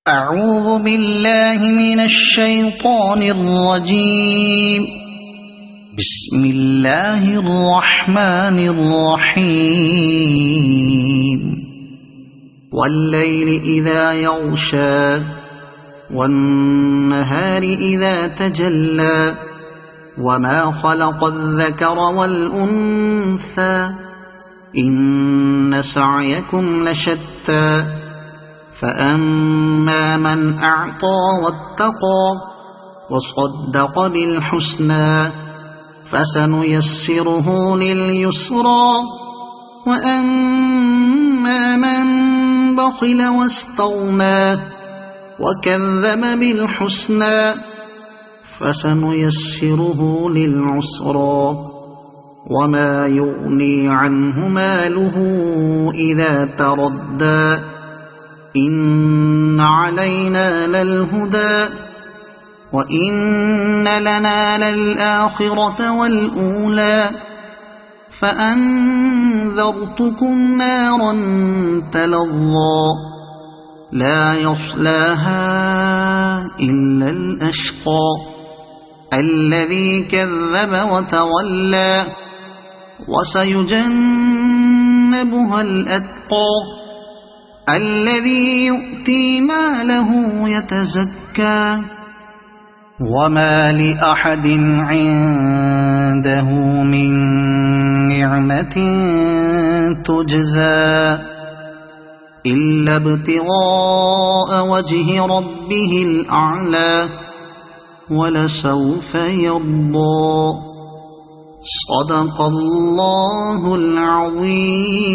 أعوذ بالله من الشيطان الرجيم. بسم الله الرحمن الرحيم. والليل إذا يغشى والنهار إذا تجلى وما خلق الذكر والأنثى إن سعيكم لشتى فأما من أعطى واتقى وصدق بالحسنى فسنيسره لليسرى وأما من بخل واستغنى وكذب بالحسنى فسنيسره للعسرى وما يغني عنه ماله إذا تردى إن علينا للهدى وإن لنا للآخرة والأولى فأنذرتكم نارا تلظى لا يصلاها إلا الأشقى الذي كذب وتولى وسيجنبها الأتقى الذي يؤتي ماله يتزكى وما لأحد عنده من نعمة تجزى إلا ابتغاء وجه ربه الأعلى ولسوف يرضى. صدق الله العظيم.